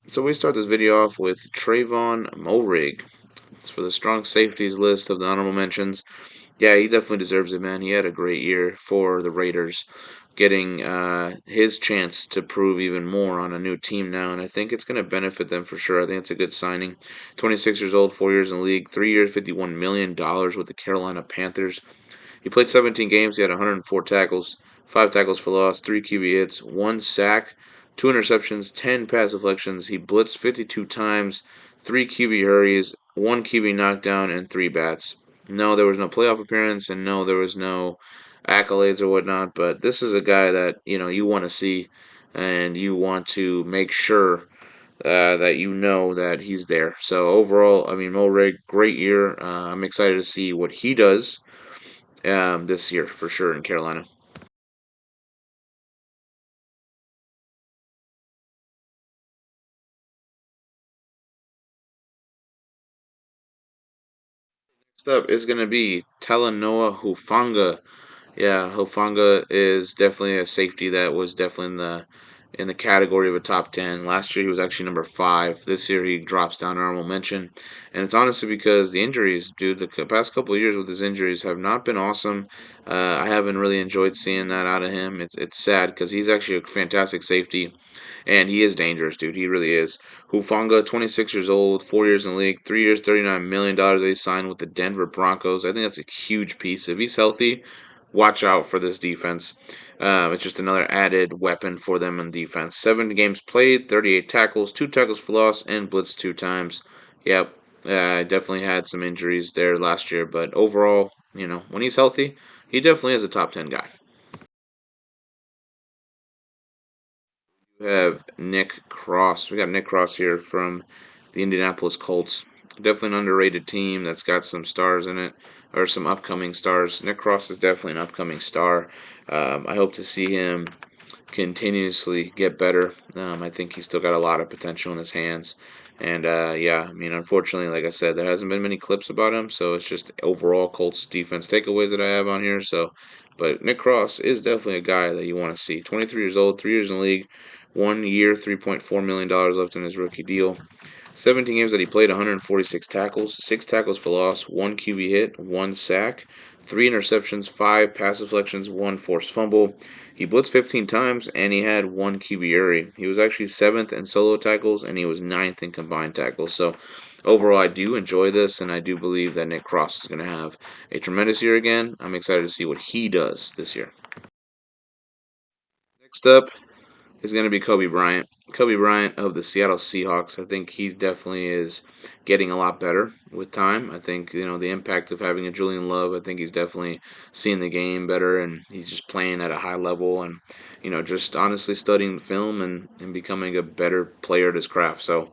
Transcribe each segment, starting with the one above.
So we start this video off with Trayvon Moehrig. It's for the strong safeties list of the honorable mentions. Yeah, he definitely deserves it, man. He had a great year for the Raiders, getting his chance to prove even more on a new team now, and I think it's going to benefit them for sure. I think it's a good signing. 26 years old, 4 years in the league, 3 years, $51 million with the Carolina Panthers. He played 17 games. He had 104 tackles, 5 tackles for loss, 3 QB hits, 1 sack, 2 interceptions, 10 pass deflections. He blitzed 52 times, 3 QB hurries, 1 QB knockdown, and 3 bats. No, there was no playoff appearance, and no, there was no accolades or whatnot. But this is a guy that you want to see, and you want to make sure that you know that he's there. So overall, I mean, Mo Ray, great year. I'm excited to see what he does this year for sure in Carolina. Next up is going to be Talanoa Hufanga. Yeah, Hufanga is definitely a safety that was definitely in the category of a top 10. Last year he was actually number 5. This year he drops down to honorable mention, and it's honestly because the injuries, dude. The past couple of years with his injuries have not been awesome. I haven't really enjoyed seeing that out of him. It's sad because he's actually a fantastic safety. And he is dangerous, dude. He really is. Hufanga, 26 years old, 4 years in the league, 3 years, $39 million they signed with the Denver Broncos. I think that's a huge piece. If he's healthy, watch out for this defense. It's just another added weapon for them in defense. 7 games played, 38 tackles, 2 tackles for loss, and blitzed 2 times. Yep, definitely had some injuries there last year, but overall, when he's healthy, he definitely is a top 10 guy. We have Nick Cross. We got Nick Cross here from the Indianapolis Colts. Definitely an underrated team that's got some stars in it, or some upcoming stars. Nick Cross is definitely an upcoming star. I hope to see him continuously get better. I think he's still got a lot of potential in his hands. And yeah, I mean, unfortunately, like I said, there hasn't been many clips about him, so it's just overall Colts defense takeaways that I have on here. So, but Nick Cross is definitely a guy that you want to see. 23 years old, 3 years in the league, 1 year, $3.4 million left in his rookie deal. 17 games that he played, 146 tackles, 6 tackles for loss, 1 QB hit, 1 sack, 3 interceptions, 5 pass deflections, 1 forced fumble. He blitzed 15 times and he had 1 QB hurry. He was actually 7th in solo tackles and he was 9th in combined tackles. So overall, I do enjoy this and I do believe that Nick Cross is going to have a tremendous year again. I'm excited to see what he does this year. Next up, is going to be Kobe Bryant. Kobe Bryant of the Seattle Seahawks. I think he definitely is getting a lot better with time. I think the impact of having a Julian Love. I think he's definitely seeing the game better, and he's just playing at a high level, and just honestly studying film and becoming a better player at his craft. So,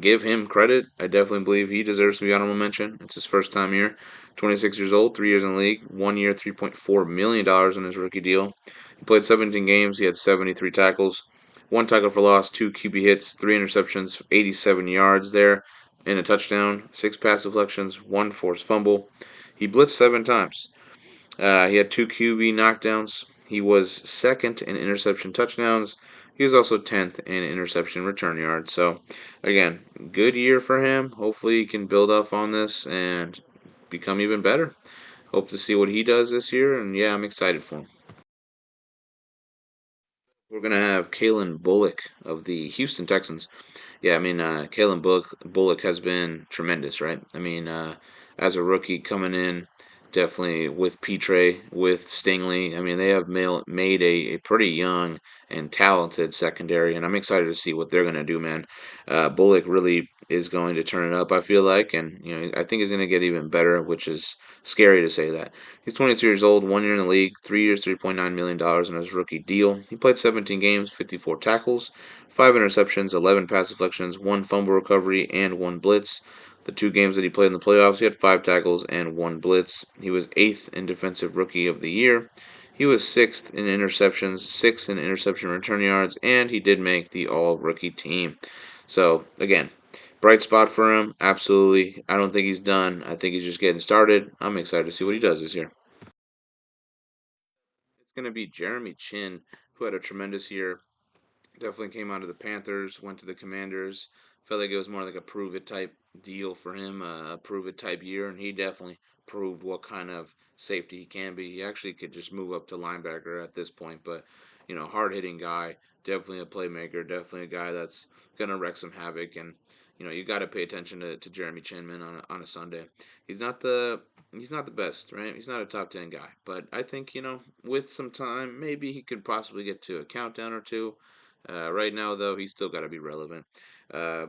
give him credit. I definitely believe he deserves to be honorable mention. It's his first time here. 26 years old, 3 years in the league, 1 year, $3.4 million in his rookie deal. He played 17 games. He had 73 tackles, 1 tackle for loss, 2 QB hits, 3 interceptions, 87 yards there, and a touchdown, 6 pass deflections, 1 forced fumble. He blitzed 7 times. He had 2 QB knockdowns. He was second in interception touchdowns. He was also 10th in interception return yards. So, again, good year for him. Hopefully, he can build off on this and become even better. Hope to see what he does this year, and yeah, I'm excited for him. We're gonna have Kalen Bullock of the Houston Texans. Yeah, I mean, Kalen Bullock has been tremendous, right? I mean, as a rookie coming in, definitely with Petre, with Stingley. I mean, they have made a pretty young and talented secondary, and I'm excited to see what they're going to do, man. Bullock really is going to turn it up, I feel like, and I think he's going to get even better, which is scary to say that. He's 22 years old, 1 year in the league, 3 years, $3.9 million in his rookie deal. He played 17 games, 54 tackles, 5 interceptions, 11 pass deflections, 1 fumble recovery, and 1 blitz. The 2 games that he played in the playoffs, he had 5 tackles and 1 blitz. He was 8th in Defensive Rookie of the Year. He was 6th in interceptions, 6th in interception return yards, and he did make the all rookie team. So, again, bright spot for him, absolutely. I don't think he's done. I think he's just getting started. I'm excited to see what he does this year. It's going to be Jeremy Chin, who had a tremendous year. Definitely came out of the Panthers, went to the Commanders. Felt like it was more like a prove it type deal for him, a prove it type year, and he definitely proved what kind of safety he can be. He actually could just move up to linebacker at this point, but hard hitting guy, definitely a playmaker, definitely a guy that's gonna wreak some havoc. And you got to pay attention to Jeremy Chinman on a Sunday. He's not the he's not the best, right? He's not a top 10 guy, but I think with some time, maybe he could possibly get to a countdown or two. Right now, though, he's still got to be relevant. Uh,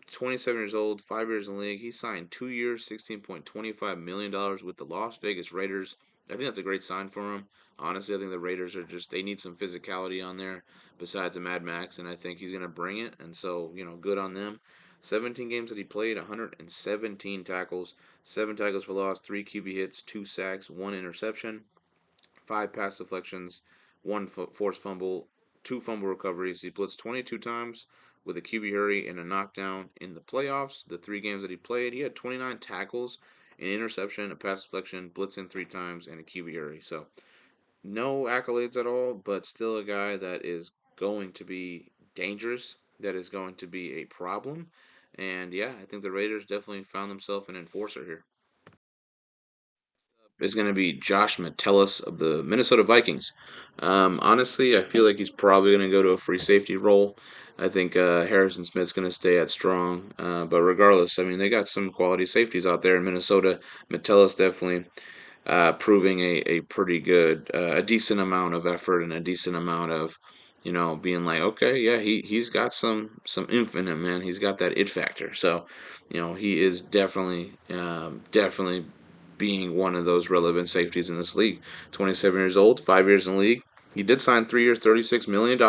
27 years old, 5 years in the league. He signed 2 years, $16.25 million with the Las Vegas Raiders. I think that's a great sign for him. Honestly, I think the Raiders they need some physicality on there besides the Mad Max, and I think he's going to bring it. And so, good on them. 17 games that he played, 117 tackles, 7 tackles for loss, 3 QB hits, 2 sacks, 1 interception, 5 pass deflections, one forced fumble, 2 fumble recoveries. He blitzed 22 times with a QB hurry and a knockdown in the playoffs. The 3 games that he played, he had 29 tackles, an interception, a pass deflection, blitzing 3 times, and a QB hurry. So no accolades at all, but still a guy that is going to be dangerous, that is going to be a problem. And yeah, I think the Raiders definitely found themselves an enforcer here. Is going to be Josh Metellus of the Minnesota Vikings. Honestly, I feel like he's probably going to go to a free safety role. I think Harrison Smith's going to stay at strong. But regardless, I mean, they got some quality safeties out there in Minnesota. Metellus definitely proving a pretty good, a decent amount of effort and a decent amount of, being like, okay, yeah, he's got some oomph in him, man. He's got that it factor. So, he is definitely being one of those relevant safeties in this league. 27 years old, 5 years in the league. He did sign 3 years, $36 million,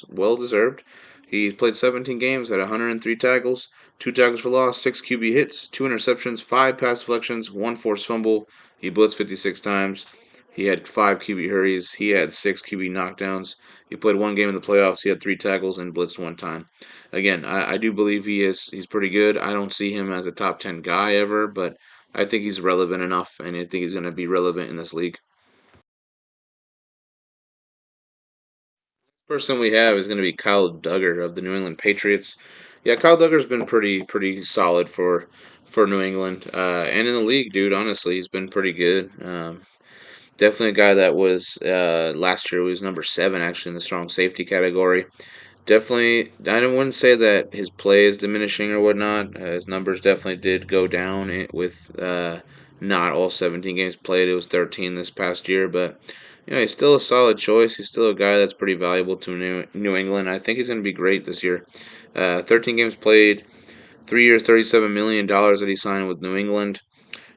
well deserved. He played 17 games, had 103 tackles, 2 tackles for loss, 6 QB hits, 2 interceptions, 5 pass deflections, 1 forced fumble. He blitzed 56 times. He had 5 QB hurries. He had 6 QB knockdowns. He played 1 game in the playoffs. He had 3 tackles and blitzed 1 time. Again, I do believe he's pretty good. I don't see him as a top 10 guy ever, but I think he's relevant enough, and I think he's going to be relevant in this league. Person we have is going to be Kyle Duggar of the New England Patriots. Yeah, Kyle Duggar's been pretty solid for New England, and in the league, dude. Honestly, he's been pretty good. Definitely a guy that was last year was number 7 actually in the strong safety category. Definitely, wouldn't say that his play is diminishing or whatnot. His numbers definitely did go down with not all 17 games played. It was 13 this past year, but he's still a solid choice. He's still a guy that's pretty valuable to New England. I think he's going to be great this year. 13 games played, 3 years, $37 million that he signed with New England.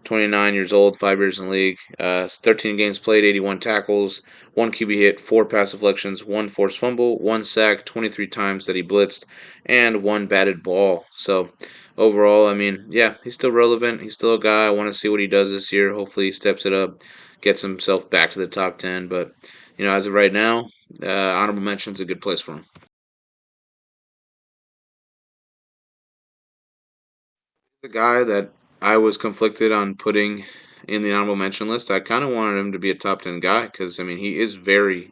29 years old, 5 years in the league, 13 games played, 81 tackles, 1 QB hit, 4 pass deflections, 1 forced fumble, 1 sack, 23 times that he blitzed, and 1 batted ball. So overall, I mean, yeah, he's still relevant. He's still a guy. I want to see what he does this year. Hopefully, he steps it up, gets himself back to the top 10. But as of right now, honorable mention's a good place for him. The guy that I was conflicted on putting in the honorable mention list. I kind of wanted him to be a top 10 guy because, I mean, he is very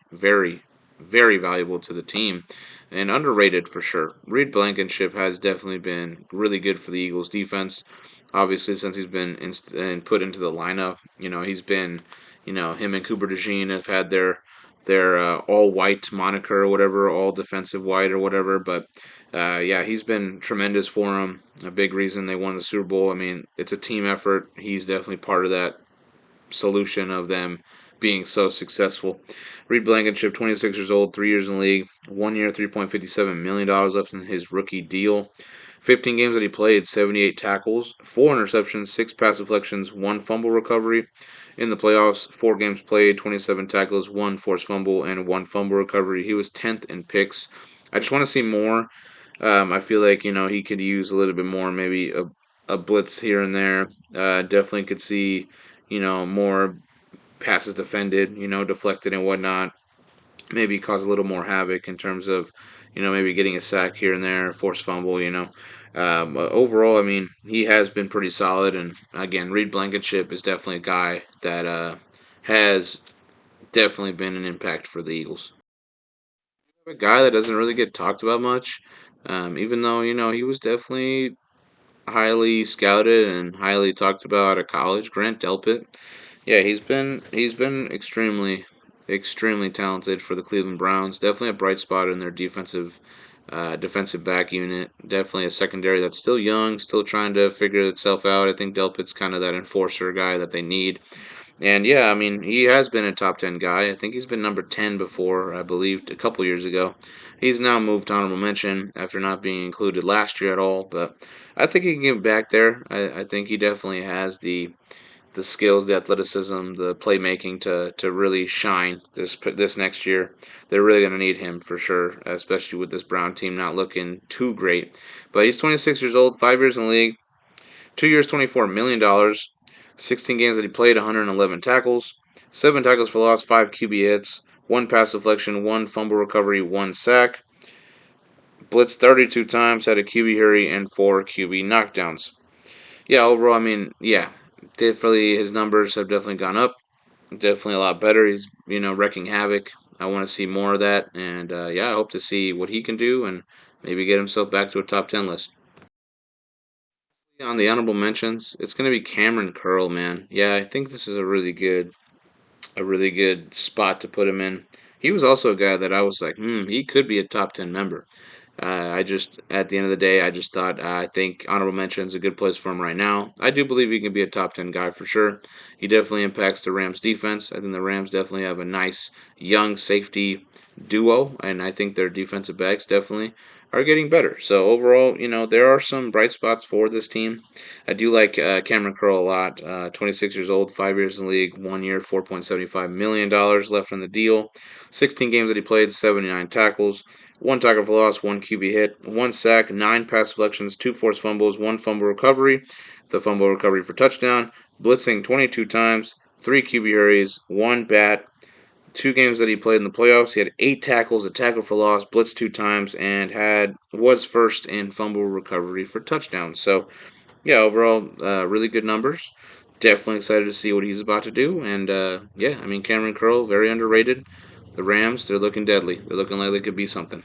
valuable to the team and underrated for sure. Reed Blankenship has definitely been really good for the Eagles defense. Obviously, since he's been put into the lineup, he's been, him and Cooper DeJean have had their all white moniker or whatever, all defensive white or whatever. But yeah, he's been tremendous for them. A big reason they won the Super Bowl. I mean, it's a team effort. He's definitely part of that solution of them being so successful. Reed Blankenship, 26 years old, 3 years in the league, 1 year, $3.57 million left in his rookie deal. 15 games that he played, 78 tackles, 4 interceptions, 6 pass deflections, 1 fumble recovery. In the playoffs, 4 games played, 27 tackles, 1 forced fumble, and 1 fumble recovery. He was 10th in picks. I just want to see more. I feel like he could use a little bit more, maybe a blitz here and there. Definitely could see more passes defended, deflected and whatnot. Maybe cause a little more havoc in terms of maybe getting a sack here and there, forced fumble. But overall, I mean, he has been pretty solid. And again, Reed Blankenship is definitely a guy that has definitely been an impact for the Eagles. A guy that doesn't really get talked about much, even though he was definitely highly scouted and highly talked about out of college. Grant Delpit, yeah, he's been extremely talented for the Cleveland Browns. Definitely a bright spot in their defensive back unit. Definitely a secondary that's still young, still trying to figure itself out. I think Delpit's kind of that enforcer guy that they need. And yeah, I mean, he has been a top 10 guy. I think he's been number 10 before, I believe, a couple years ago. He's now moved to honorable mention after not being included last year at all. But I think he can get back there. I think he definitely has the skills, the athleticism, the playmaking to really shine this next year. They're really going to need him for sure, especially with this Brown team not looking too great. But he's 26 years old, 5 years in the league, 2 years, $24 million, 16 games that he played, 111 tackles, 7 tackles for loss, 5 QB hits, 1 pass deflection, 1 fumble recovery, 1 sack. Blitzed 32 times, had a QB hurry, and 4 QB knockdowns. Yeah, overall, I mean, yeah, definitely his numbers have definitely gone up. Definitely a lot better. He's wrecking havoc. I want to see more of that, and yeah, I hope to see what he can do and maybe get himself back to a top 10 list. On the honorable mentions, it's going to be Cameron Curl, man. Yeah, I think this is a really good spot to put him in. He was also a guy that I was like, he could be a top 10 member. I just, at the end of the day, I just thought, I think honorable mention is a good place for him right now. I do believe he can be a top 10 guy for sure. He definitely impacts the Rams defense. I think the Rams definitely have a nice young safety duo, and I think their defensive backs definitely are getting better. So overall, there are some bright spots for this team. I do like Cameron Curl a lot. 26 years old, 5 years in the league, 1 year, $4.75 million left on the deal. 16 games that he played, 79 tackles, 1 tackle for loss, 1 QB hit, 1 sack, 9 pass deflections, 2 forced fumbles, 1 fumble recovery, the fumble recovery for touchdown, blitzing 22 times, 3 QB hurries, 1 bat. 2 games that he played in the playoffs, he had 8 tackles, a tackle for loss, blitzed 2 times, and was first in fumble recovery for touchdowns. So yeah, overall, really good numbers. Definitely excited to see what he's about to do. And yeah, I mean, Cameron Curl, very underrated. The Rams, they're looking deadly. They're looking like they could be something.